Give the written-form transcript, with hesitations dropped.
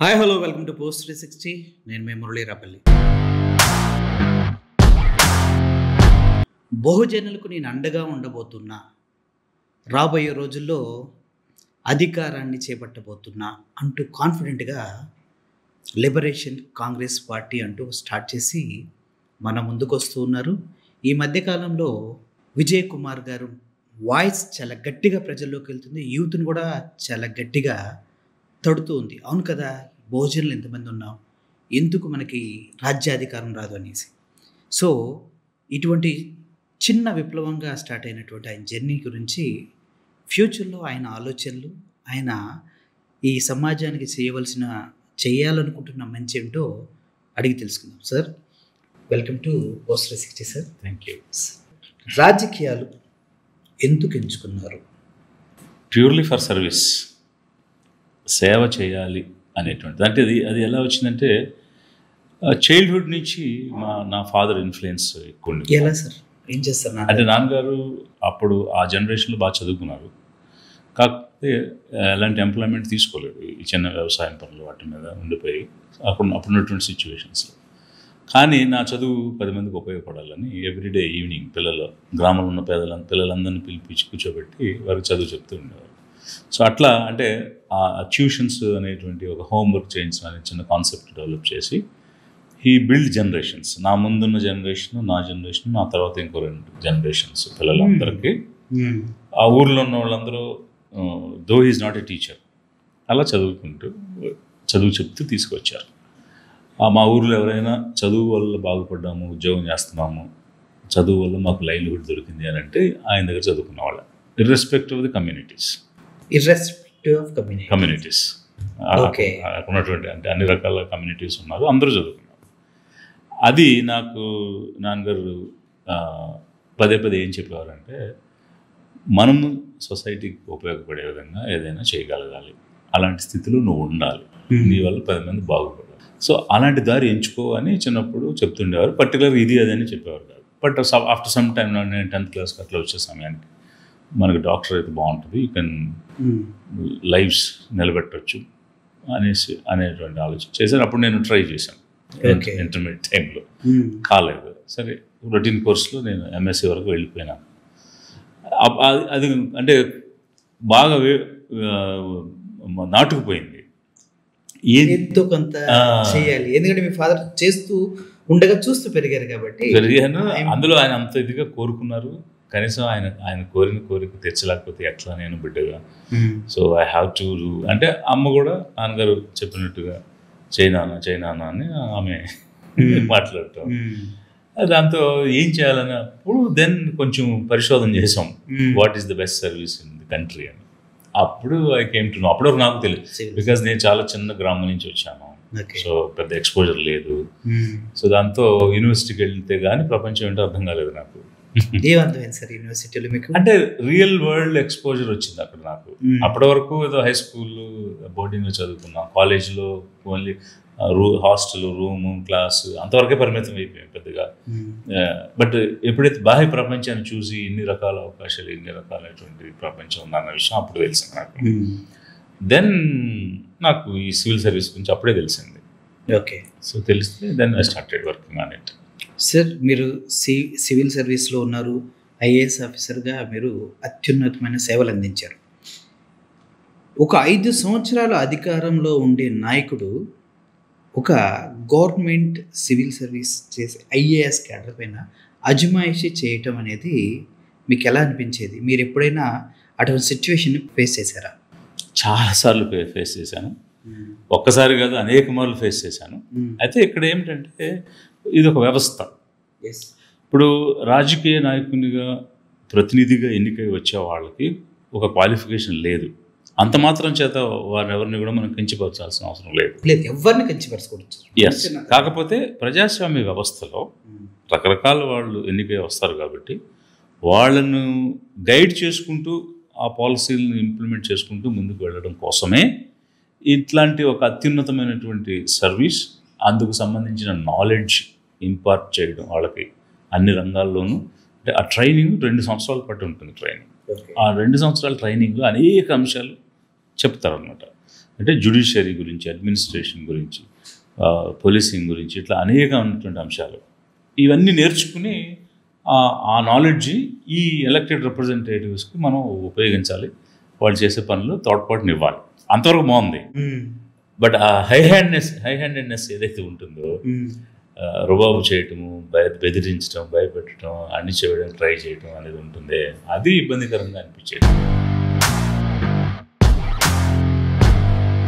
Hi hello welcome to post 360. నేను మీ మురళీ రాపల్లి. బహుజనులకు నేను అండగా ఉండబోతున్నా, రాబోయే రోజుల్లో అధికారాన్ని చేపట్టబోతున్నా అంటూ కాన్ఫిడెంట్గా లిబరేషన్ కాంగ్రెస్ పార్టీ అంటూ స్టార్ట్ చేసి మన ముందుకు వస్తూ ఉన్నారు. ఈ మధ్యకాలంలో విజయ్ కుమార్ గారు వాయిస్ చాలా గట్టిగా ప్రజల్లోకి వెళ్తుంది, యూత్ని కూడా చాలా గట్టిగా తడుతూ ఉంది. అవును కదా, బహుజనులు ఎంతమంది ఉన్నాం, ఎందుకు మనకి రాజ్యాధికారం రాదు అనేసి. సో ఇటువంటి చిన్న విప్లవంగా స్టార్ట్ అయినటువంటి ఆయన జర్నీ గురించి, ఫ్యూచర్లో ఆయన ఆలోచనలు, ఆయన ఈ సమాజానికి చేయాలనుకుంటున్న మంచి ఏంటో అడిగి తెలుసుకుందాం. Sir, welcome to post 360. Sir, thank you. రాజకీయాలు ఎందుకు ఎంచుకున్నారు? ప్యూర్లీ ఫర్ సర్వీస్, సేవ చేయాలి అనేటువంటిది. అంటే అది ఎలా వచ్చిందంటే చైల్డ్హుడ్ నుంచి నా ఫాదర్ ఇన్ఫ్లుయెన్స్ ఎక్కువ. ఎలా సార్, ఏం చేస్తారు? అంటే నాన్నగారు అప్పుడు ఆ జనరేషన్లో బాగా చదువుకున్నారు, కాకపోతే ఎలాంటి ఎంప్లాయ్మెంట్ తీసుకోలేదు. ఈ చిన్న వ్యవసాయం పనులు వాటి మీద ఉండిపోయి అప్పుడున్నటువంటి సిచ్యువేషన్స్లో. కానీ నా చదువు 10 మందికి ఉపయోగపడాలని ఎవ్రీడే ఈవినింగ్ గ్రామంలో ఉన్న పిల్లలందరినీ పిలిపించి కూర్చోబెట్టి వారికి చదువు చెప్తూ ఉండేవారు. సో అట్లా అంటే ఆ ట్యూషన్స్ అనేటువంటి ఒక హోంవర్క్ చేయించడం అనే చిన్న కాన్సెప్ట్ డెవలప్ చేసి హీ బిల్డ్ జనరేషన్స్. నా ముందున్న జనరేషన్, నా జనరేషన్, నా తర్వాత ఇంకో 2 జనరేషన్స్ పిల్లలందరికీ ఆ ఊర్లో ఉన్న వాళ్ళందరూ though is not a teacher అలా చదువు చెప్తూ తీసుకొచ్చారు. మా ఊర్లో ఎవరైనా చదువు వల్ల బాగుపడ్డాము, ఉద్యోగం చేస్తున్నాము, చదువు వల్ల మాకు లైవ్లీహుడ్ దొరికింది అని అంటే ఆయన దగ్గర చదువుకున్న వాళ్ళ, ఇర్రెస్పెక్టివ్ ఆఫ్ ది కమ్యూనిటీస్. ఉన్నటువంటి అంటే అన్ని రకాల కమ్యూనిటీస్ ఉన్నారు, అందరూ చదువుకున్నారు. అది నాకు నాన్నగారు పదే ఏం చెప్పేవారంటే, మనము సొసైటీకి ఉపయోగపడే విధంగా ఏదైనా చేయగలగాలి, అలాంటి స్థితిలో నువ్వు ఉండాలి, నీ వల్ల 10 మంది బాగుపడాలి. సో అలాంటి దారి ఎంచుకో అని చిన్నప్పుడు చెప్తుండేవారు. పర్టికులర్ ఇది అదని చెప్పేవారు కాదు. బట్ ఆఫ్టర్ సమ్ టైమ్ నేను 10th క్లాస్కి అట్లా వచ్చే సమయానికి మనకు డాక్టర్ అయితే బాగుంటుంది, యూ కెన్ లైఫ్స్ నిలబెట్టవచ్చు అనేటువంటి ఆలోచన చేశాను. అప్పుడు నేను ట్రై చేశాను ఇంటర్మీడియట్ టైంలో, కాలేదు. సరే, రొటీన్ కోర్సులో నేను ఎంఎస్సీ వరకు వెళ్ళిపోయినాను. అది అంటే బాగా నాటుకుపోయింది. ఎంతో కొంత చేయాలి, ఎందుకంటే మీ ఫాదర్ చేస్తూ ఉండగా చూస్తూ పెరిగాను. అందులో ఆయన అంత ఇదిగా కోరుకున్నారు. కనీసం ఆయన కోరిక తెచ్చలేకపోతే ఎట్లా నేను బిడ్డగా. So I have to do అంటే అమ్మ కూడా నాన్నగారు చెప్పినట్టుగా చైనా అని ఆమె మాట్లాడతాం. దాంతో ఏం చేయాలని అప్పుడు కొంచెం పరిశోధన చేసాం, what is the best service in the country అని. అప్పుడు ఐ కేమ్ టు నో. అప్పటివరకు నాకు తెలియదు, బికాజ్ నేను చాలా చిన్న గ్రామం నుంచి వచ్చాను. సో పెద్ద ఎక్స్పోజర్ లేదు. సో దాంతో యూనివర్సిటీకి వెళ్తే కానీ ప్రపంచం ఏంటో అర్థం కాలేదు నాకు. యూనివర్సిటీలో మీకు అంటే రియల్ వరల్డ్ ఎక్స్పోజర్ వచ్చింది అక్కడ నాకు. అప్పటి వరకు ఏదో హై స్కూల్ బోర్డింగ్లో చదువుకున్నాం, కాలేజ్లో ఓన్లీ హాస్టల్, రూము, క్లాసు అంతవరకే పరిమితం అయిపోయాం పెద్దగా. బట్ ఎప్పుడైతే బాహ్య ప్రపంచాన్ని చూసి ఇన్ని రకాల అవకాశాలు, ఇన్ని రకాలైనటువంటి ప్రపంచం ఉందన్న విషయం అప్పుడు తెలిసింది నాకు. దెన్ నాకు ఈ సివిల్ సర్వీస్ గురించి అప్పుడే తెలిసింది. ఓకే, సో తెలిస్తే then I started working on it. Sir, మీరు సివిల్ సర్వీస్లో ఉన్నారు, ఐఏఎస్ ఆఫీసర్గా మీరు అత్యున్నతమైన సేవలు అందించారు. ఒక 5 సంవత్సరాల అధికారంలో ఉండే నాయకుడు ఒక గవర్నమెంట్ సివిల్ సర్వీస్ చేసే ఐఏఎస్ క్యాడర్ పైన అజమాయిషీ చేయటం అనేది మీకు ఎలా అనిపించేది? మీరు ఎప్పుడైనా అటువంటి సిచ్యువేషన్ని ఫేస్ చేశారా? చాలాసార్లు ఫేస్ చేశాను, ఒక్కసారి కాదు అనేక మార్లు ఫేస్ చేశాను. అయితే ఇక్కడ ఏమిటంటే ఇది ఒక వ్యవస్థ. ఇప్పుడు రాజకీయ నాయకునిగా ప్రతినిధిగా ఎన్నికై వచ్చే వాళ్ళకి ఒక క్వాలిఫికేషన్ లేదు. అంత మాత్రం చేత వారిని ఎవరిని కూడా మనం కించపరచాల్సిన అవసరం లేదు, ఎవరిని కించపరచకూడదు. ఎస్, కాకపోతే ప్రజాస్వామ్య వ్యవస్థలో రకరకాల వాళ్ళు ఎన్నికై వస్తారు కాబట్టి వాళ్ళను గైడ్ చేసుకుంటూ ఆ పాలసీలను ఇంప్లిమెంట్ చేసుకుంటూ ముందుకు వెళ్ళడం కోసమే ఇట్లాంటి ఒక అత్యున్నతమైనటువంటి సర్వీస్, అందుకు సంబంధించిన నాలెడ్జ్ ఇంపార్ట్ చేయడం వాళ్ళకి అన్ని రంగాల్లోనూ. అంటే ఆ ట్రైనింగ్ 2 సంవత్సరాల పాటు ఉంటుంది ట్రైనింగ్. ఆ 2 సంవత్సరాల ట్రైనింగ్లో అనేక అంశాలు చెప్తారనమాట. అంటే జ్యుడిషియరీ గురించి, అడ్మినిస్ట్రేషన్ గురించి, పోలీసింగ్ గురించి, ఇట్లా అనేకమైనటువంటి అంశాలు ఇవన్నీ నేర్చుకుని ఆ నాలెడ్జ్ ఈ ఎలక్టెడ్ రిప్రజెంటేటివ్స్కి మనం ఉపయోగించాలి. వాళ్ళు చేసే పనులు తోడ్పాటుని ఇవ్వాలి. అంతవరకు బాగుంది. బట్ ఆ హై హ్యాండెడ్నెస్ ఏదైతే ఉంటుందో, రుబాబు చేయటము, బెదిరించడం, భయపెట్టడం, అన్ని చేయడం ట్రై చేయడం అనేది ఉంటుంది. అది ఇబ్బందికరంగా అనిపించేది.